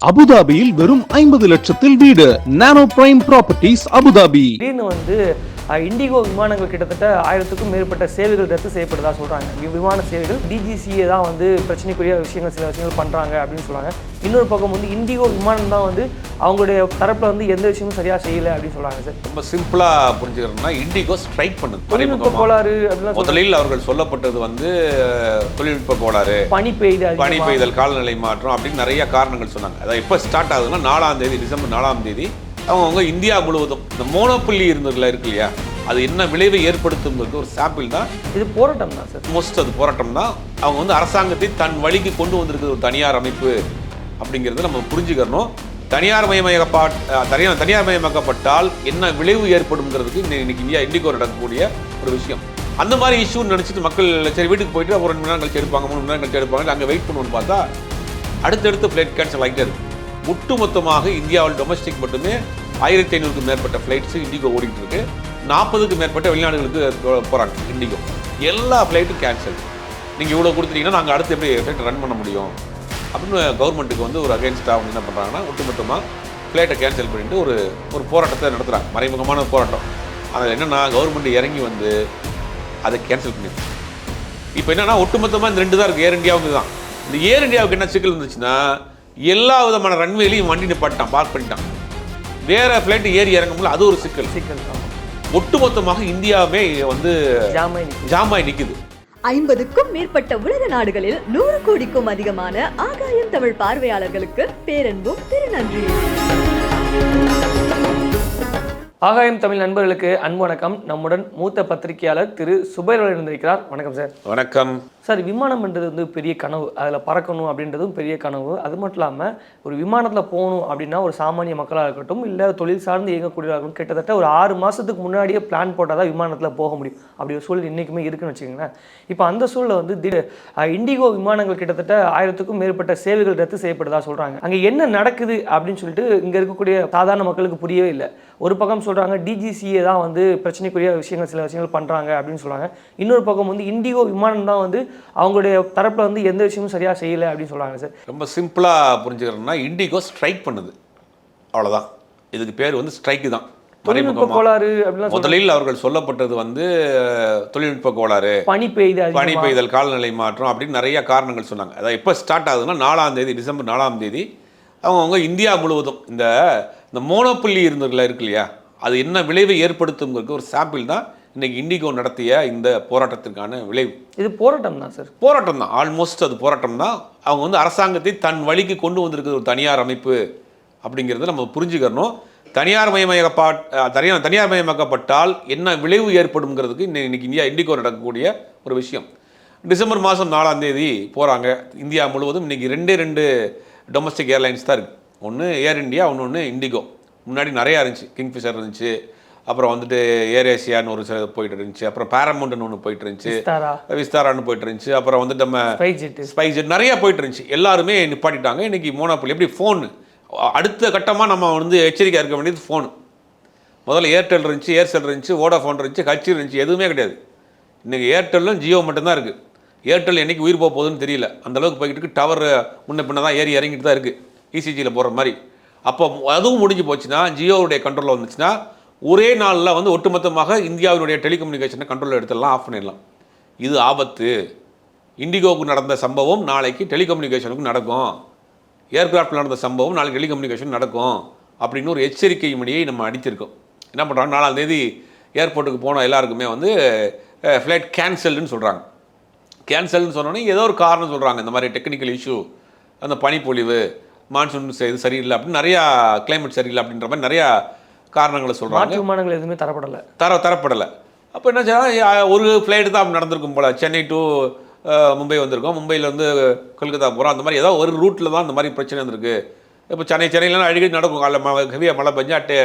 அபுதாபியில் வெறும் 50 லட்சத்தில் வீடு. நானோ பிரைம் ப்ராப்பர்ட்டிஸ் அபுதாபி. திடீர்னு இண்டிகோ விமானங்கள் கிட்டத்தட்ட 1000க்கும் மேற்பட்ட சேவைகள் ரத்து செய்யப்படுதா சொல்கிறாங்க. விமான சேவைகள் டிஜிசிஏ தான் பிரச்சனைக்குரிய சில விஷயங்கள் பண்ணுறாங்க அப்படின்னு சொல்கிறாங்க. இன்னொரு பக்கம் இண்டிகோ விமானம் தான் அவங்களுடைய தரப்பில் எந்த விஷயமும் சரியாக செய்யலை அப்படின்னு சொல்கிறாங்க சார். ரொம்ப சிம்பிளாக புரிஞ்சுக்கிறோம்னா இண்டிகோ ஸ்ட்ரைக் பண்ணுது. தொழில்நுட்ப கோளாறு அப்படின்னா முதலில் அவர்கள் சொல்லப்பட்டது தொழில்நுட்ப கோளாறு, பனி பெய்தல், காலநிலை மாற்றம் அப்படின்னு நிறைய காரணங்கள் சொன்னாங்க. அதாவது எப்போ ஸ்டார்ட் ஆகுதுன்னா 4ஆம் தேதி, டிசம்பர் 4ஆம் தேதி அவங்க இந்தியா முழுவதும் இந்த மோனோப்புள்ளி இருந்ததுல இருக்கு இல்லையா, அது என்ன விளைவை ஏற்படுத்துங்கிறது ஒரு சாம்பிள் தான். இது போராட்டம் தான் சார். மோஸ்ட் அது போராட்டம் தான். அவங்க அரசாங்கத்தை தன் வழிக்கு கொண்டு வந்திருக்கிற ஒரு தனியார் அமைப்பு அப்படிங்கிறத நம்ம புரிஞ்சுக்கணும். தனியார் மயமாக்கப்பட்டால் என்ன விளைவு ஏற்படுங்கிறதுக்கு இன்னைக்கு இண்டிகோ நடக்கக்கூடிய ஒரு விஷயம். அந்த மாதிரி இஷ்யூன்னு நினச்சிட்டு மக்கள் சரி வீட்டுக்கு போயிட்டு ஒரு 2 மணி நேரம் கழிச்சு எடுப்பாங்க, 3 மணி நேரம் கழிச்சு எடுப்பாங்க, அங்கே வெயிட் பண்ணுவோன்னு பார்த்தா அடுத்தடுத்து ஃப்ளைட் கேன்சல் ஆகிட்டே இருக்கு. ஒட்டுமொத்தமாக இந்தியாவில் டொமஸ்டிக் மட்டுமே 1500க்கும் மேற்பட்ட ஃப்ளைட்ஸ் இண்டிகோ ஓடிட்டு இருக்கு. 40க்கும் மேற்பட்ட வெளிநாடுகளுக்கு போகிறாங்க இண்டிகோ. எல்லா ஃப்ளைட்டும் கேன்சல். நீங்கள் இவ்வளோ கொடுத்துட்டீங்கன்னா நாங்கள் அடுத்து எப்படி ஃப்ளைட் ரன் பண்ண முடியும் அப்படின்னு கவர்மெண்ட்டுக்கு ஒரு அகேன்ஸ்டாக அவங்க என்ன பண்ணுறாங்கன்னா ஒட்டுமொத்தமாக ஃப்ளைட்டை கேன்சல் பண்ணிட்டு ஒரு போராட்டத்தை நடத்துகிறாங்க. மறைமுகமான போராட்டம். அதில் என்னென்னா கவர்மெண்ட் இறங்கி அதை கேன்சல் பண்ணிடுது. இப்போ என்னென்னா ஒட்டுமொத்தமாக இந்த 2 தான் இருக்குது. ஏர் இண்டியாவுக்கு தான். இந்த ஏர் இண்டியாவுக்கு என்ன சிக்கல் இருந்துச்சுன்னா எல்லா விதமான ரன்வேலையும் வண்டி நிப்பாட்டான், பார்க் பண்ணிட்டான். வேற ஃப்ளைட் ஏறி இறங்கும்போது அது ஒரு சிக்கல். ஒட்டுமொத்தமாக இந்தியாவே ஜாமாய் நிற்குது. 50க்கும் மேற்பட்ட உலக நாடுகளில் 100 கோடிக்கும் அதிகமான ஆகாயம் தமிழ் பார்வையாளர்களுக்கு பேரன்பும் திருநன்றி. ஆகாயம் தமிழ் நண்பர்களுக்கு அன்பு வணக்கம். நம்முடன் மூத்த பத்திரிகையாளர் திரு சுபைர் இருந்திருக்கிறார். வணக்கம் சார். வணக்கம் சார். விமானம் என்றது பெரிய கனவு. அதில் பறக்கணும் அப்படின்றதும் பெரிய கனவு. அது மட்டும் இல்லாமல் ஒரு விமானத்தில் போகணும் அப்படின்னா ஒரு சாமானிய மக்களாக இருக்கட்டும், இல்லை தொழில் சார்ந்து இயங்கக்கூடியவர்கள் கிட்டத்தட்ட ஒரு 6 மாதத்துக்கு முன்னாடியே பிளான் போட்டால் தான் விமானத்தில் போக முடியும். அப்படி ஒரு சூழல் இன்றைக்குமே இருக்குன்னு வச்சுக்கோங்களேன். இப்போ அந்த சூழலில் இண்டிகோ விமானங்கள் கிட்டத்தட்ட 1000க்கும் மேற்பட்ட சேவைகள் ரத்து செய்யப்படுதா சொல்கிறாங்க. அங்கே என்ன நடக்குது அப்படின்னு சொல்லிட்டு இங்கே இருக்கக்கூடிய சாதாரண மக்களுக்கு புரியவே இல்லை. ஒரு பக்கம் சொல்கிறாங்க டிஜிசிஏ தான் பிரச்சனைக்குரிய சில விஷயங்கள் பண்ணுறாங்க அப்படின்னு சொல்கிறாங்க. இன்னொரு பக்கம் இண்டிகோ விமானம் தான் அவங்களுடைய தரப்பில் எந்த விஷயமும் சரியாக செய்யலை அப்படின்னு சொல்கிறாங்க சார். ரொம்ப சிம்பிளாக புரிஞ்சுக்கிறோம்னா இண்டிகோ ஸ்ட்ரைக் பண்ணுது, அவ்வளோதான். இதுக்கு பேர் ஸ்ட்ரைக்கு தான். தொழில்நுட்ப கோளாறு அப்படின்னா முதலில் அவர்கள் சொல்லப்பட்டது தொழில்நுட்ப கோளாறு, பனி பெய்தல், காலநிலை மாற்றம் அப்படின்னு நிறைய காரணங்கள் சொன்னாங்க. அதாவது எப்போ ஸ்டார்ட் ஆகுதுன்னா 4ஆம் தேதி, டிசம்பர் 4ஆம் தேதி அவங்க இந்தியா முழுவதும் இந்த மோனோப்புள்ளி இருந்ததுல இருக்கு இல்லையா, அது என்ன விளைவை ஏற்படுத்துங்கிறது ஒரு சாம்பிள் தான் இன்னைக்கு இண்டிகோ நடத்திய இந்த போராட்டத்திற்கான விளைவு. இது போராட்டம் தான் சார். போராட்டம் தான். ஆல்மோஸ்ட் அது போராட்டம் தான். அவங்க அரசாங்கத்தை தன் வழிக்கு கொண்டு வந்திருக்கிற ஒரு தனியார் அமைப்பு அப்படிங்கிறத நம்ம புரிஞ்சுக்கணும். தனியார் மயமாக்கப்பட்டால் என்ன விளைவு ஏற்படுங்கிறதுக்கு இன்னைக்கு இண்டிகோ நடக்கக்கூடிய ஒரு விஷயம். டிசம்பர் மாதம் 4ஆம் தேதி போகிறாங்க. இந்தியா முழுவதும் இன்றைக்கி 2 டொமஸ்டிக் ஏர்லைன்ஸ் தான் இருக்குது. ஒன்று ஏர் இண்டியா, ஒன்று இண்டிகோ. முன்னாடி நிறையா இருந்துச்சு. கிங்ஃபிஷர் இருந்துச்சு, அப்புறம் ஏர் ஏசியான்னு ஒரு சில போயிட்டு இருந்துச்சு, அப்புறம் பேரமௌண்ட்னு ஒன்று போயிட்டு இருந்துச்சு, விஸ்தாரான்னு போயிட்டு இருந்துச்சு, அப்புறம் நம்ம ஸ்பைஸ்ஜெட் நிறையா போயிட்டு இருந்துச்சு. எல்லாருமே நிப்பாட்டிட்டாங்க. இன்றைக்கி மோனோபோலி எப்படி ஃபோன் அடுத்த கட்டமாக நம்ம எச்சரிக்கையாக இருக்க வேண்டியது ஃபோனு. முதல்ல ஏர்டெல் இருந்துச்சு, ஏர்செல் இருந்துச்சு, வோடாஃபோன் இருந்துச்சு, ஹச் இருந்துச்சு, எதுவுமே கிடையாது. இன்றைக்கி ஏர்டெல்லும் ஜியோ மட்டும்தான் இருக்குது. ஏர்டெல் என்றைக்கு உயிர் போக போகுதுன்னு தெரியல. அந்தளவுக்கு போய்கிட்டு இருக்கு. டவர் முன்ன பின்ன தான் ஏறி இறங்கிட்டு தான் இருக்குது, இசிஜியில் போகிற மாதிரி. அப்போ அதுவும் முடிஞ்சு போச்சுன்னா, ஜியோவுடைய கண்ட்ரோலில் வந்துச்சுன்னா ஒரே நாளில் ஒட்டுமொத்தமாக இந்தியாவினுடைய டெலிகம்யூனிகேஷனை கண்ட்ரோலில் எடுத்துடலாம், ஆஃப் பண்ணிடலாம். இது ஆபத்து. இண்டிகோவுக்கு நடந்த சம்பவம் நாளைக்கு டெலிகம்யூனிகேஷனுக்கு நடக்கும், ஏர்கிராஃப்டில் நடந்த சம்பவம் நாளைக்கு டெலிகம்யூனிகேஷன் நடக்கும் அப்படின்னு ஒரு எச்சரிக்கை மணியை நம்ம அடிச்சிருக்கோம். என்ன பண்ணுறாங்க, 4ஆம் தேதி ஏர்போர்ட்டுக்கு போன எல்லாருக்குமே ஃப்ளைட் கேன்சல்னு சொல்கிறாங்க. கேன்சல்னு சொன்னோன்னே ஏதோ ஒரு காரணம் சொல்கிறாங்க. இந்த மாதிரி டெக்னிக்கல் இஷ்யூ, அந்த பனிப்பொழிவு, மான்சூன் இது சரியில்லை அப்படின்னு நிறையா, கிளைமேட் சரியில்லை அப்படின்ற மாதிரி நிறையா காரணங்களை சொல்கிறாங்க. விமானங்கள் எதுவுமே தரப்படலை. அப்போ என்ன செய்யலாம், ஒரு ஃப்ளைட்டு தான் அப்படி நடந்திருக்கும் போல். சென்னை டு மும்பை வந்திருக்கோம், மும்பையிலேருந்து கொல்கத்தா போகிறோம். அந்த மாதிரி ஏதாவது ஒரு ரூட்டில் தான் இந்த மாதிரி பிரச்சனை இருந்திருக்கு. இப்போ சென்னையில் அடிக்கடி நடக்கும். காலைல ஹெவியாக மழை பெஞ்சு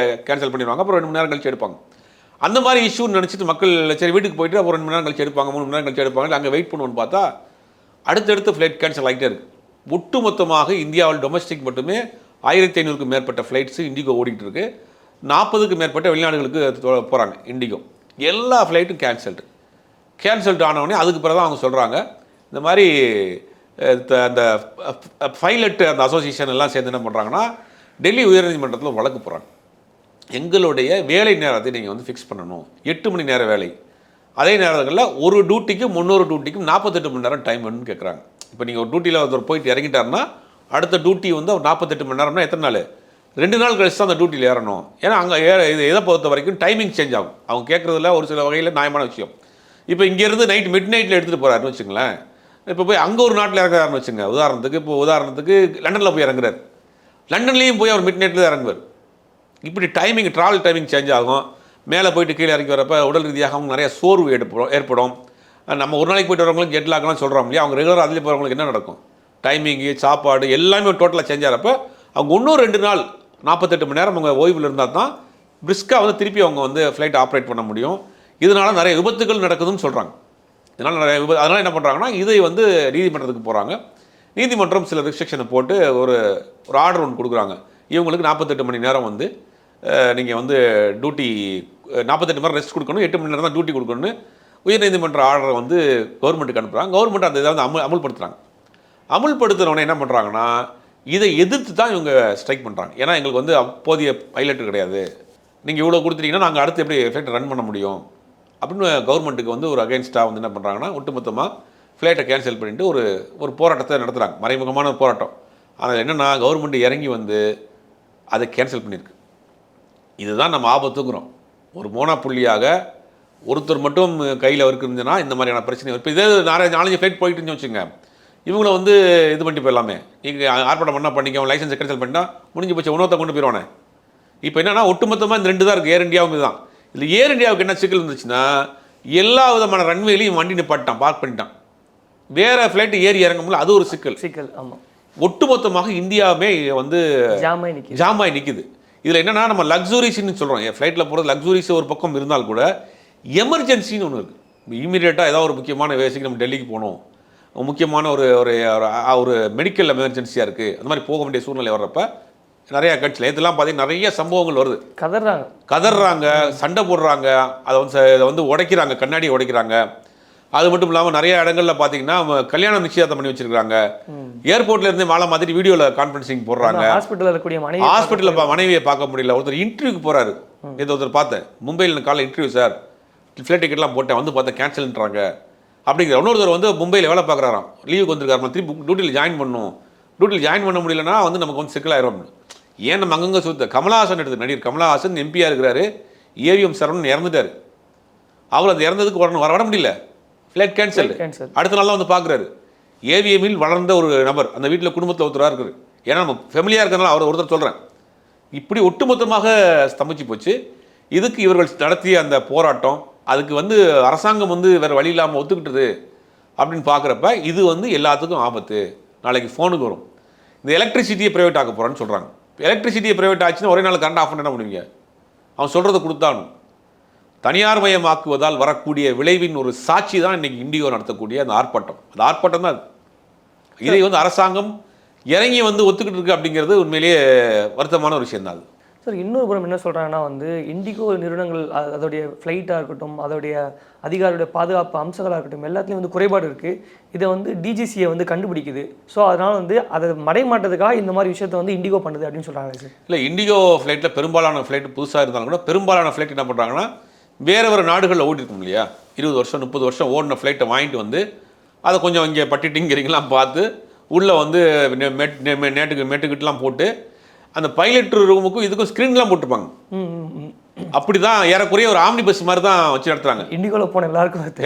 கேன்சல் பண்ணிடுவாங்க, அப்புறம் 2 மணி நேரம் கழிச்சு எடுப்பாங்க. அந்த மாதிரி இஷ்யூன்னு நினச்சிட்டு மக்கள் சரி வீட்டுக்கு போயிட்டு அப்புறம் 2 மணி நேரம் கழிச்சு எடுப்பாங்க, 3 மணி நேரம் கழிச்சு எடுப்பாங்க, அங்கே வெயிட் பண்ணுவோன்னு பார்த்தா அடுத்தடுத்து ஃப்ளைட் கேன்சல் ஆகிட்டே இருக்குது. ஒட்டுமொத்தமாக இந்தியாவில் டொமஸ்டிக் மட்டுமே 1500க்கும் மேற்பட்ட ஃப்ளைட்ஸு இண்டிகோ ஓடிட்டு இருக்கு. 40க்கும் மேற்பட்ட வெளிநாடுகளுக்கு போகிறாங்க இண்டிகோ. எல்லா ஃப்ளைட்டும் கேன்சல்டு ஆனவுடனே அதுக்கு பிறகு தான் அவங்க சொல்கிறாங்க, இந்த மாதிரி அந்த பைலட் அந்த அசோசியேஷன் எல்லாம் சேர்ந்து என்ன பண்ணுறாங்கன்னா டெல்லி உயர்நீதிமன்றத்தில் வழக்கு போகிறாங்க. எங்களுடைய வேலை நேரத்தை நீங்கள் வந்து ஃபிக்ஸ் பண்ணணும், 8 மணி நேர வேலை, அதே நேரங்களில் ஒரு டியூட்டிக்கும் 300 டியூட்டிக்கும் 48 மணி நேரம் டைம் வேணும்னு கேட்குறாங்க. இப்போ நீங்கள் ஒரு டியூட்டியில் ஒருத்தர் போயிட்டு இறங்கிட்டாருன்னா அடுத்த டியூட்டி வந்து ஒரு 48 மணி நேரம்னா எத்தனை நாள்? 2 நாள் கழிச்சு தான் அந்த டியூட்டியில் ஏறணும். ஏன்னா அங்கே இது எதை பொறுத்த வரைக்கும் டைமிங் சேஞ்ச் ஆகும். அவங்க கேட்குறதுல ஒரு சில வகையில் நியாயமான விஷயம். இப்போ இங்கேருந்து மிட் நைட்டில் எடுத்துகிட்டு போகிறாருன்னு வச்சுங்களேன். இப்போ போய் அங்கே ஒரு நாட்டில் இறங்குறாருன்னு வச்சுங்க. உதாரணத்துக்கு லண்டனில் போய் இறங்குறாரு. லண்டன்லேயும் போய் அவர் மிட் நைட்டில் இறங்குவார். இப்படி ட்ராவல் டைமிங் சேஞ்ச் ஆகும். மேலே போயிட்டு கீழே இறங்கி வரப்போ உடல் ரீதியாக அவங்க நிறைய சோர்வு ஏற்படும். நம்ம ஒரு நாளைக்கு போய்ட்டு வரவங்களுக்கு ஜெட் லாக்லாம் சொல்கிறோம் இல்லையா, அவங்க ரெகுலராக அதில் போகிறவங்களுக்கு என்ன நடக்கும்? டைமிங்கு, சாப்பாடு எல்லாமே டோட்டலாக சேஞ்ச் ஆகிறப்ப அவங்க இன்னும் 2 நாள் 48 மணி நேரம் அவங்க ஓய்வில் இருந்தால் தான் பிரிஸ்காக வந்து திருப்பி அவங்க வந்து ஃப்ளைட் ஆப்ரேட் பண்ண முடியும். இதனால் நிறைய விபத்துகள் நடக்குதுன்னு சொல்கிறாங்க. அதனால் என்ன பண்ணுறாங்கன்னா இதை வந்து நீதிமன்றத்துக்கு போகிறாங்க. நீதிமன்றம் சில ரெஸ்ட்ரிக்ஷனை போட்டு ஒரு ஆர்டர் ஒன்று கொடுக்குறாங்க. இவங்களுக்கு 48 மணி நேரம் வந்து நீங்கள் வந்து டியூட்டி 48 மணி நேரம் ரெஸ்ட் கொடுக்கணும், 8 மணி நேரம் தான் டியூட்டி கொடுக்கணும்னு உயர்நீதிமன்ற ஆர்டரை வந்து கவர்மெண்ட்டுக்கு அனுப்புகிறாங்க. கவர்மெண்ட் அந்த இதை வந்து அமுல்படுத்துகிறாங்க. அமுல்படுத்துகிறவனே என்ன பண்ணுறாங்கன்னா இதை எதிர்த்து தான் இவங்க ஸ்ட்ரைக் பண்ணுறாங்க. ஏன்னா எங்களுக்கு வந்து அப்போதைய பைலட்டு கிடையாது, நீங்கள் இவ்வளோ கொடுத்துட்டீங்கன்னா நாங்கள் அடுத்து எப்படி ஃப்ளைட்டை ரன் பண்ண முடியும் அப்படின்னு கவர்மெண்ட்டுக்கு வந்து ஒரு அகேன்ஸ்டாக வந்து என்ன பண்ணுறாங்கன்னா ஒட்டுமொத்தமாக ஃப்ளைட்டை கேன்சல் பண்ணிட்டு ஒரு போராட்டத்தை நடத்துகிறாங்க. மறைமுகமான ஒரு போராட்டம். அதில் என்னென்னா கவர்மெண்ட் இறங்கி வந்து அதை கேன்சல் பண்ணியிருக்கு. இதுதான் நம்ம ஆபத்துங்கிறோம். ஒரு மோனோபுள்ளியாக ஒருத்தர் மட்டும் கையில் இருந்துச்சுன்னா இந்த மாதிரியான பிரச்சனை. இப்போ இதே 4-5 ஃப்ளைட் போயிட்டு இருந்துச்சு வச்சுங்க, இவங்கள வந்து இது பண்ணிட்டு போயிடலாமே, நீங்கள் ஆர்ப்பாட்டம் பண்ணால் பண்ணிக்க, லைசன்ஸை கேன்சல் பண்ணிட்டா முடிஞ்சு போச்சு, உணவத்தை கொண்டு போயிடுவானே. இப்போ என்னென்னா ஒட்டுமொத்தமாக இந்த 2 தான் இருக்குது. ஏர் இந்தியாவும் இதுதான். இல்லை ஏர் இந்தியாவுக்கு என்ன சிக்கல் இருந்துச்சுன்னா எல்லா விதமான ரன்வேலையும் வண்டி நிப்பாட்டான், பார்க் பண்ணிட்டான். வேறு ஃப்ளைட்டு ஏறி இறங்க முடியல, அது ஒரு சிக்கல். ஆமாம். ஒட்டுமொத்தமாக இந்தியாவே வந்து ஜாமாய் நிற்குது. இதில் என்னென்னா நம்ம லக்ஸுரிஸ்ன்னு சொல்கிறோம். ஃப்ளைட்டில் போகிறது லக்ஸுரிஸ் ஒரு பக்கம் இருந்தால் கூட எமர்ஜென்சின்னு ஒன்று இருக்குது. இமீடியட்டாக ஏதாவது ஒரு முக்கியமான வேலைக்கு நம்ம டெல்லிக்கு போகணும், முக்கியமான ஒரு மெடிக்கல் எமர்ஜென்சியாக இருக்குது, அந்த மாதிரி போக வேண்டிய சூழ்நிலை வர்றப்ப நிறையா கட்சியில் இதெல்லாம் பார்த்தீங்கன்னா நிறைய சம்பவங்கள் வருது. கதறாங்க, சண்டை போடுறாங்க, அதை வந்து உடைக்கிறாங்க, கண்ணாடியை உடைக்கிறாங்க. அது மட்டும் இல்லாமல் நிறைய இடங்களில் பார்த்தீங்கன்னா கல்யாணம் நிச்சயதார்த்தம் பண்ணி வச்சிருக்காங்க. ஏர்போர்ட்ல இருந்து மாலை மாதிரி வீடியோவில் கான்ஃபரன்சிங் போடுறாங்க. ஹாஸ்பிட்டலில் மனைவியை பார்க்க முடியல. ஒருத்தர் இன்டர்வியூக்கு போகிறாரு. ஒருத்தர் பார்த்தேன், மும்பையில் காலையில் இன்டர்வியூ சார், ஃப்ளைட் டிக்கெட்லாம் போட்டேன், வந்து பார்த்தேன் கேன்சல்ன்றாங்க அப்படிங்கிற. இன்னொருத்தர் வந்து மும்பையில் வேலை பார்க்குறாராம், லீவுக்கு வந்திருக்காரு, திருப்பி டியூட்டியில் ஜாயின் பண்ணணும், டியூட்டியில் ஜாயின் பண்ண முடியலன்னா வந்து நமக்கு வந்து சிக்கலாயிரும். ஏன் நம்ம அங்கங்கே கமலஹாசன் எடுத்து நடிகர் கமலஹாசன் எம்பியாக இருக்கிறாரு, ஏவிஎம் சரவணன் இறந்துட்டார். அவர் அந்த இறந்ததுக்கு உடனே வர முடியல, ஃப்ளைட் கேன்சல். அடுத்த நாள் தான் வந்து பார்க்குறாரு. ஏவிஎம்மில் வளர்ந்த ஒரு நபர் அந்த வீட்டில் குடும்பத்தில் ஒருத்தராக இருக்குது. ஏன்னா நம்ம ஃபேமிலியாக இருக்கிறனால அவர் ஒருத்தர் சொல்கிறேன். இப்படி ஒட்டுமொத்தமாக ஸ்தம்பிச்சு போச்சு. இதுக்கு இவர்கள் நடத்திய அந்த போராட்டம், அதுக்கு வந்து அரசாங்கம் வந்து வேறு வழி இல்லாமல் ஒத்துக்கிட்டது அப்படின்னு பார்க்குறப்ப இது வந்து எல்லாத்துக்கும் ஆபத்து. நாளைக்கு ஃபோனுக்கு வரும், இந்த எலக்ட்ரிசிட்டியை ப்ரைவேட் ஆக்க போகிறான்னு சொல்கிறாங்க. எலக்ட்ரிசிட்டியை ப்ரைவேட் ஆச்சுன்னா ஒரே நாள் கரண்ட் ஆஃப் பண்ண என்ன பண்ணுவீங்க? அவன் சொல்கிறத கொடுத்தானும். தனியார் மயமாக்குவதால் வரக்கூடிய விளைவின் ஒரு சாட்சி தான் இன்றைக்கி இண்டிகோ நடத்தக்கூடிய அந்த ஆர்ப்பாட்டம். அந்த ஆர்ப்பாட்டம் தான் இதை வந்து அரசாங்கம் இறங்கி வந்து ஒத்துக்கிட்டு இருக்கு அப்படிங்கிறது உண்மையிலேயே வருத்தமான ஒரு விஷயம் தான். அது சார் இன்னொரு புறம் என்ன சொல்கிறாங்கன்னா வந்து இண்டிகோ நிறுவனங்கள் அதோடைய ஃப்ளைட்டாக இருக்கட்டும், அதோடைய அதிகாரியுடைய பாதுகாப்பு அம்சங்களாக இருக்கட்டும், எல்லாத்துலேயும் வந்து குறைபாடு இருக்குது. இதை வந்து டிஜிசியை வந்து கண்டுபிடிக்குது. ஸோ அதனால் வந்து அதை மறைமாட்டதுக்காக இந்த மாதிரி விஷயத்தை வந்து இண்டிகோ பண்ணுது அப்படின்னு சொல்கிறாங்க சார். இல்லை, இண்டிகோ ஃப்ளைட்டில் பெரும்பாலான ஃப்ளைட்டு புதுசாக இருந்தாலும் கூட பெரும்பாலான ஃப்ளைட் என்ன பண்ணுறாங்கன்னா வேறு நாடுகளில் ஓடிருக்கும் இல்லையா, 20 வருஷம் 30 வருஷம் ஓடின ஃப்ளைட்டை வாங்கிட்டு வந்து அதை கொஞ்சம் இங்கே பட்டிட்டிங்கிறீங்களாம் பார்த்து உள்ளே வந்து மேட்டுக்கிட்டலாம் போட்டு அந்த பைலட் ரூமுக்கும் இதுக்கும் ஸ்க்ரீன்லாம் போட்டிருப்பாங்க. அப்படி தான் ஏறக்குறைய ஒரு ஆம்னி பஸ் மாதிரி தான் வச்சு நடத்துகிறாங்க. இண்டிகோவில் போன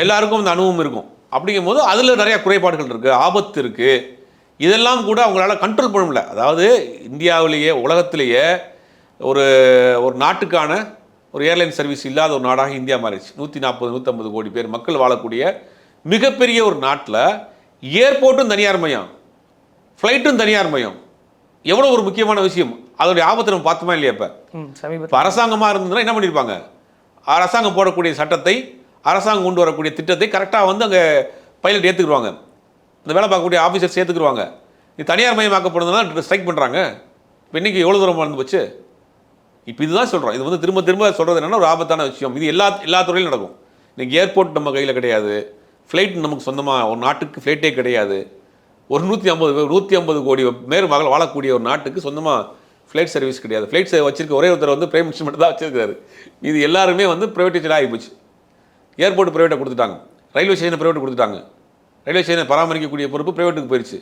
எல்லாருக்கும் அந்த அனுபவம் இருக்கும். அப்படிங்கும் போது அதில் நிறையா குறைபாடுகள் இருக்குது, ஆபத்து இருக்குது. இதெல்லாம் கூட அவங்களால கண்ட்ரோல் பண்ண முடியல. அதாவது இந்தியாவிலேயே உலகத்திலேயே ஒரு நாட்டுக்கான ஒரு ஏர்லைன் சர்வீஸ் இல்லாத ஒரு நாடாக இந்தியா மாறிடுச்சு. 140-150 கோடி பேர் மக்கள் வாழக்கூடிய மிகப்பெரிய ஒரு நாட்டில் ஏர்போர்ட்டும் தனியார் மயம், ஃப்ளைட்டும் தனியார் மயம். எவ்வளோ ஒரு முக்கியமான விஷயம். அதோடைய ஆபத்தை நம்ம பார்த்தோமா இல்லையா? இப்போ அரசாங்கமாக இருந்ததுன்னா என்ன பண்ணியிருப்பாங்க? அரசாங்கம் போடக்கூடிய சட்டத்தை, அரசாங்கம் கொண்டு வரக்கூடிய திட்டத்தை கரெக்டாக வந்து அங்கே பைலட் ஏற்றுக்குருவாங்க, இந்த வேலை பார்க்கக்கூடிய ஆஃபீஸர்ஸ் ஏற்றுக்குருவாங்க. இது தனியார் மயமாக்கப்படுறதுனால ஸ்ட்ரைக் பண்ணுறாங்க. இப்போ இன்றைக்கி எவ்வளோ தூரம் மறந்து போச்சு. இப்போ இதுதான் சொல்கிறோம். இது வந்து திரும்ப திரும்ப சொல்கிறது என்னென்னா ஒரு ஆபத்தான விஷயம். இது எல்லா துறையிலும் நடக்கும். இன்றைக்கி ஏர்போர்ட் நம்ம கையில் கிடையாது, ஃப்ளைட் நமக்கு சொந்தமாக ஒரு நாட்டுக்கு ஃப்ளைட்டே கிடையாது. ஒரு 150 கோடி மேல் மகள் வாழக்கூடிய ஒரு நாட்டுக்கு சொந்தமாக ஃப்ளைட் சர்வீஸ் கிடையாது. ஃப்ளைட் வச்சிருக்க ஒரே ஒருத்தர் வந்து பிரைம் மினிஸ்டர் மட்டும் தான் வச்சிருக்காரு. இது எல்லாருமே வந்து ப்ரைவேட்டைசேஷன் ஆகி போச்சு. ஏர்போர்ட் ப்ரைவேட்டை கொடுத்துட்டாங்க, ரயில்வே ஸ்டேஷனை ப்ரைவேட் கொடுத்துட்டாங்க. ரயில்வே ஸ்டேஷனை பராமரிக்கக்கூடிய பொறுப்பு ப்ரைவேட்டுக்கு போயிடுச்சு.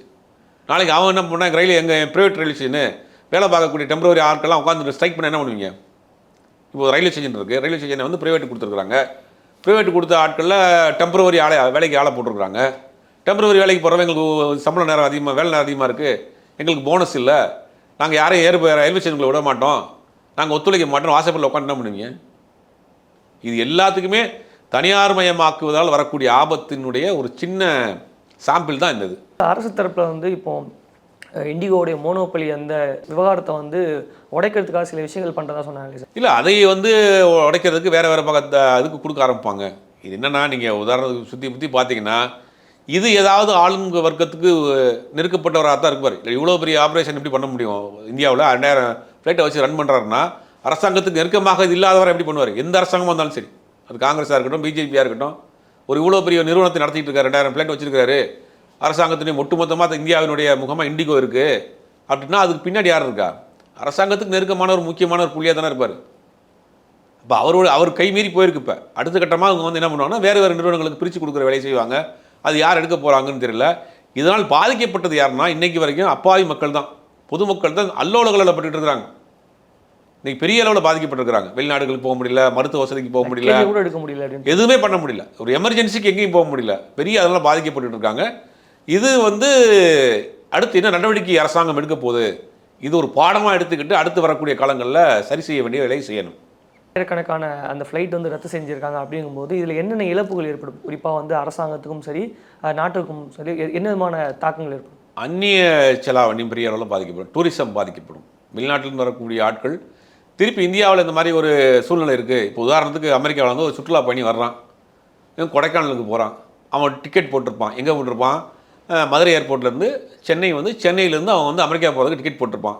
நாளைக்கு அவன் என்ன பண்ணால் ரயில் எங்கள் ப்ரைவேட் ரயில்வே ஸ்டேஷனு வேலை பார்க்கக்கூடிய டெம்பரரி ஆட்கள்லாம் உட்காந்து ஸ்ட்ரைக் பண்ண என்ன பண்ணுவீங்க? இப்போ ரயில்வே ஸ்டேஷன் இருக்குது, ரயில்வே ஸ்டேஷனை வந்து ப்ரைவேட்டு கொடுத்துருக்குறாங்க. ப்ரைவேட் கொடுத்த ஆட்களில் டெம்பரவரி வேலைக்கு ஆளை போட்டிருக்கிறாங்க. டெம்பரவரி வேலைக்கு போகிறவங்க எங்களுக்கு சம்பள நேரம் அதிகமாக, வேலை நேரம் அதிகமாக இருக்குது, எங்களுக்கு போனஸ் இல்லை, நாங்கள் யாரையும் ரயில்வே ஸ்டேஷனுக்குள்ள விட மாட்டோம், நாங்கள் ஒத்துழைக்க மாட்டோம், வாசப்படில் உட்காந்து என்ன பண்ணுவீங்க? இது எல்லாத்துக்குமே தனியார் மயமாக்குவதால் வரக்கூடிய ஆபத்தினுடைய ஒரு சின்ன சாம்பிள் தான் இந்த இது. அரசு தரப்பில் வந்து இப்போ இண்டிகோடைய மோனோபலி அந்த விவகாரத்தை வந்து உடைக்கிறதுக்காக சில விஷயங்கள் பண்ணுறதா சொன்னாங்க சார். இல்லை, அதை வந்து உடைக்கிறதுக்கு வேறு பக்கத்தை அதுக்கு கொடுக்க ஆரம்பிப்பாங்க. இது என்னென்னா, நீங்கள் உதாரணத்துக்கு சுற்றி பார்த்தீங்கன்னா, இது ஏதாவது ஆளுங்க வர்க்கத்துக்கு நெருக்கப்பட்டவராக தான் இருப்பார். இவ்வளோ பெரிய ஆப்ரேஷன் எப்படி பண்ண முடியும்? இந்தியாவில் 2000 ஃப்ளைட்டை வச்சு ரன் பண்ணுறாருன்னா அரசாங்கத்துக்கு நெருக்கமாக இது இல்லாதவரை எப்படி பண்ணுவார்? எந்த அரசாங்கமாக இருந்தாலும் சரி, அது காங்கிரஸாக இருக்கட்டும், பிஜேபியாக இருக்கட்டும், ஒரு இவ்வளோ பெரிய நிறுவனத்தை நடத்திட்டு இருக்காரு, 2000 ஃப்ளைட் வச்சிருக்காரு, அரசாங்கத்தினுடைய ஒட்டுமொத்தமாக இந்தியாவினுடைய முகமாக இண்டிகோ இருக்குது அப்படின்னா அதுக்கு பின்னாடி யார் இருக்கா? அரசாங்கத்துக்கு நெருக்கமான ஒரு முக்கியமான ஒரு புள்ளியாக தானே இருப்பார். அப்போ அவர் கை மீறி போயிருக்கு. இப்போ அடுத்த கட்டமாக அவங்க வந்து என்ன பண்ணுவாங்கன்னா வேறு நிறுவனங்களுக்கு பிரித்து கொடுக்குற வேலையை செய்வாங்க. அது யார் எடுக்க போகிறாங்கன்னு தெரியல. இதனால் பாதிக்கப்பட்டது யாருன்னா இன்றைக்கி வரைக்கும் அப்பாவி மக்கள் தான், பொதுமக்கள் தான் அல்லோலகளில் பட்டுட்டு இருக்கிறாங்க. இன்றைக்கி பெரிய அளவில் பாதிக்கப்பட்டிருக்கிறாங்க. வெளிநாடுகளுக்கு போக முடியல, மருத்துவ வசதிக்கு போக முடியல, கூட எடுக்க முடியல, எதுவுமே பண்ண முடியல, ஒரு எமர்ஜென்சிக்கு எங்கேயும் போக முடியல, பெரிய அதெல்லாம் பாதிக்கப்பட்டு இருக்காங்க. இது வந்து அடுத்து என்ன நடவடிக்கை அரசாங்கம் எடுக்க போகுது, இது ஒரு பாடமாக எடுத்துக்கிட்டு அடுத்து வரக்கூடிய காலங்களில் சரி செய்ய வேண்டிய வேலையை செய்யணும். ஆயிரக்கணக்கான அந்த ஃப்ளைட் வந்து ரத்து செஞ்சுருக்காங்க. அப்படிங்கும்போது இதில் என்னென்ன இழப்புகள் ஏற்படும்? குறிப்பாக வந்து அரசாங்கத்துக்கும் சரி, நாட்டுக்கும் சரி, என்ன விதமான தாக்கங்கள் ஏற்படும்? அந்நிய செலாவணி பெரிய அளவில் பாதிக்கப்படும், டூரிசம் பாதிக்கப்படும். வெளிநாட்டிலிருந்து வரக்கூடிய ஆட்கள் திருப்பி இந்தியாவில் இந்த மாதிரி ஒரு சூழ்நிலை இருக்குது. இப்போ உதாரணத்துக்கு அமெரிக்காவில் வந்து ஒரு சுற்றுலா பயணி வர்றான், கொடைக்கானலுக்கு போகிறான், அவன் டிக்கெட் போட்டிருப்பான். எங்கே போட்டிருப்பான்? மதுரை ஏர்போர்ட்லேருந்து சென்னை வந்து, சென்னையிலேருந்து அவன் வந்து அமெரிக்கா போகிறதுக்கு டிக்கெட் போட்டிருப்பான்.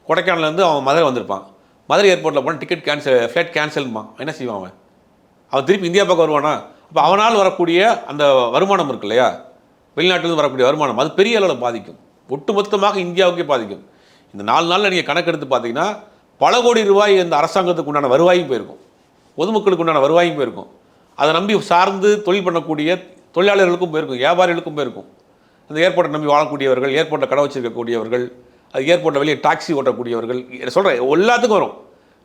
கொடைக்கானலேருந்து அவன் மதுரை வந்திருப்பான். மதுரை ஏர்போர்ட்டில் போனால் டிக்கெட் ஃப்ளைட் கேன்சல்மா. என்ன செய்வான் அவன் திருப்பி இந்தியா பக்கம் வருவானா? அப்போ அவனால் வரக்கூடிய அந்த வருமானம் இருக்கு இல்லையா, வெளிநாட்டிலேருந்து வரக்கூடிய வருமானம், அது பெரிய அளவில் பாதிக்கும். ஒட்டுமொத்தமாக இந்தியாவுக்கே பாதிக்கும். இந்த 4 நாளில் நீங்கள் கணக்கெடுத்து பார்த்தீங்கன்னா பல கோடி ரூபாய் இந்த அரசாங்கத்துக்கு உண்டான வருவாயும் போயிருக்கும், பொதுமக்களுக்கு உண்டான வருவாயும் போயிருக்கும், அதை நம்பி சார்ந்து தொழில் பண்ணக்கூடிய தொழிலாளர்களுக்கும் போயிருக்கும், வியாபாரிகளுக்கும் போயிருக்கும். அந்த ஏர்போர்ட்டை நம்பி வாழக்கூடியவர்கள், ஏர்போர்ட்டில் கடை வச்சிருக்கக்கூடியவர்கள், அது ஏர்போர்ட்டில் வெளியே டாக்ஸி ஓட்டக்கூடியவர்கள், சொல்கிறேன் எல்லாத்துக்கும் வரும்.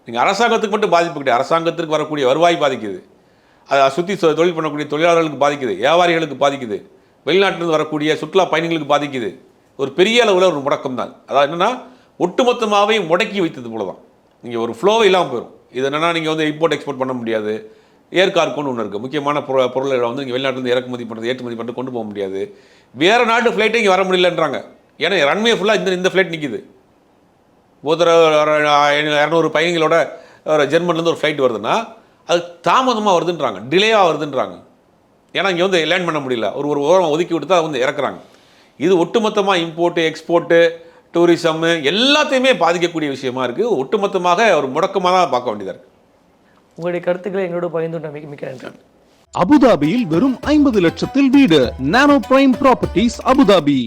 நீங்கள் அரசாங்கத்துக்கு மட்டும் பாதிப்பு கிடையாது, அரசாங்கத்திற்கு வரக்கூடிய வருவாய் பாதிக்குது, அதை சுற்றி தொழில் பண்ணக்கூடிய தொழிலாளர்களுக்கு பாதிக்குது, வியாபாரிகளுக்கு பாதிக்குது, வெளிநாட்டிலிருந்து வரக்கூடிய சுற்றுலா பயணிகளுக்கு பாதிக்குது. ஒரு பெரிய அளவில் ஒரு முடக்கம் தான். அதாவது என்னென்னா ஒட்டுமொத்தமாகவே முடக்கி வைத்தது போல தான். நீங்கள் ஒரு ஃப்ளோவே இல்லாமல் போயிடும். இது என்னென்னா நீங்கள் வந்து இம்போர்ட் எக்ஸ்போர்ட் பண்ண முடியாது. ஏர்கார்கோன்னு ஒன்று இருக்குது, முக்கியமான பொருளை வந்து நீங்கள் வெளிநாட்டிலேருந்து இறக்குமதி பண்ணுறது, ஏற்றுமதி பண்ணிட்டு கொண்டு போக முடியாது. வேறு நாட்டு ஃப்ளைட்டே இங்கே வர முடியலன்றாங்க. ஏன்னா ரன்வே ஃபுல்லாக இந்த ஃப்ளைட் நிற்கிது. ஒருத்தர் 200 பயணிகளோட ஜெர்மன்லேருந்து ஒரு ஃப்ளைட் வருதுன்னா அது தாமதமாக வருதுன்றாங்க, டிலேவாக வருதுன்றாங்க. ஏன்னா இங்கே வந்து லேண்ட் பண்ண முடியல, ஒரு ஓரம் ஒதுக்கி விட்டு தான் அதை வந்து இறக்குறாங்க. இது ஒட்டுமொத்தமாக இம்போர்ட்டு, எக்ஸ்போர்ட்டு, டூரிசம் எல்லாத்தையுமே பாதிக்கக்கூடிய விஷயமா இருக்குது. ஒட்டுமொத்தமாக ஒரு முடக்கமாக தான் பார்க்க வேண்டியதாக இருக்குது. உங்களுடைய கருத்துக்களை எங்களோட பகிர்ந்து மிக்க நன்றி. அபுதாபியில் வெறும் 50 லட்சத்தில் வீடு. நானோ பிரைம் ப்ராப்பர்ட்டிஸ் அபுதாபி.